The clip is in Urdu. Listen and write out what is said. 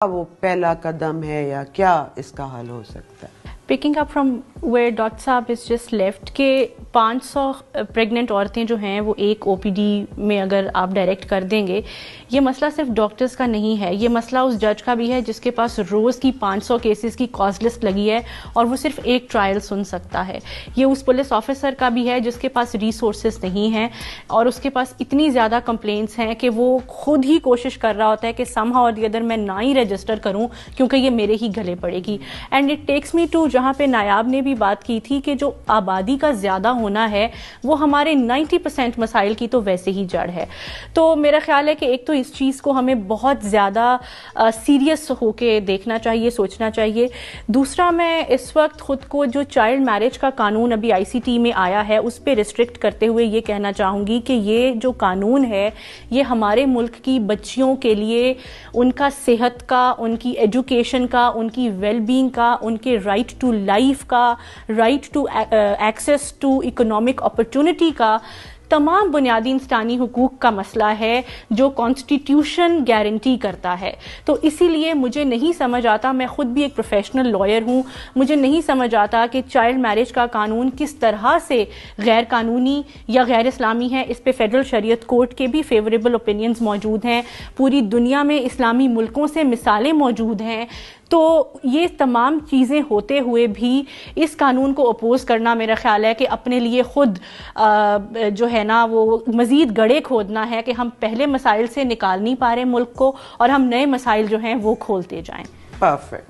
وہ پہلا قدم ہے یا کیا اس کا حل ہو سکتا ہے؟ Picking up from where doctor صاحب از جسٹ لیفٹ کہ 500 پریگننٹ عورتیں جو ہیں وہ ایک او پی ڈی میں اگر آپ ڈائریکٹ کر دیں گے، یہ مسئلہ صرف ڈاکٹرز کا نہیں ہے، یہ مسئلہ اس جج کا بھی ہے جس کے پاس روز کی 500 کیسز کی کاز لسٹ لگی ہے اور وہ صرف ایک ٹرائل سن سکتا ہے۔ یہ اس پولیس آفیسر کا بھی ہے جس کے پاس ریسورسز نہیں ہیں اور اس کے پاس اتنی زیادہ کمپلینٹس ہیں کہ وہ خود ہی کوشش کر رہا ہوتا ہے کہ سم ہاؤ اور دی ادر میں نہ ہی رجسٹر کروں کیونکہ یہ میرے ہی گلے پڑے گی۔ And it takes me to جہاں پہ نایاب نے بھی بات کی تھی کہ جو آبادی کا زیادہ ہونا ہے وہ ہمارے 90% مسائل کی تو ویسے ہی جڑ ہے۔ تو میرا خیال ہے کہ ایک تو اس چیز کو ہمیں بہت زیادہ سیریس ہو کے دیکھنا چاہیے، سوچنا چاہیے۔ دوسرا، میں اس وقت خود کو جو چائلڈ میرج کا قانون ابھی آئی سی ٹی میں آیا ہے اس پہ ریسٹرکٹ کرتے ہوئے یہ کہنا چاہوں گی کہ یہ جو قانون ہے یہ ہمارے ملک کی بچیوں کے لیے ان کا صحت کا، ان کی ایجوکیشن کا، ان کی ویل بینگ کا، ان کے رائٹ ٹو لائف کا، right to access to economic opportunity کا، تمام بنیادی انسانی حقوق کا مسئلہ ہے جو کانسٹیٹیوشن گارنٹی کرتا ہے۔ تو اسی لیے مجھے نہیں سمجھ آتا، میں خود بھی ایک پروفیشنل لائر ہوں، مجھے نہیں سمجھ آتا کہ چائلڈ میرج کا قانون کس طرح سے غیر قانونی یا غیر اسلامی ہے۔ اس پہ فیڈرل شریعت کورٹ کے بھی فیوریبل اوپینینز موجود ہیں، پوری دنیا میں اسلامی ملکوں سے مثالیں موجود ہیں۔ تو یہ تمام چیزیں ہوتے ہوئے بھی اس قانون کو اپوز کرنا میرا خیال ہے کہ اپنے لیے خود جو ہے نا وہ مزید گڑھے کھودنا ہے کہ ہم پہلے مسائل سے نکال نہیں پا رہے ملک کو اور ہم نئے مسائل جو ہیں وہ کھولتے جائیں۔ پرفیکٹ۔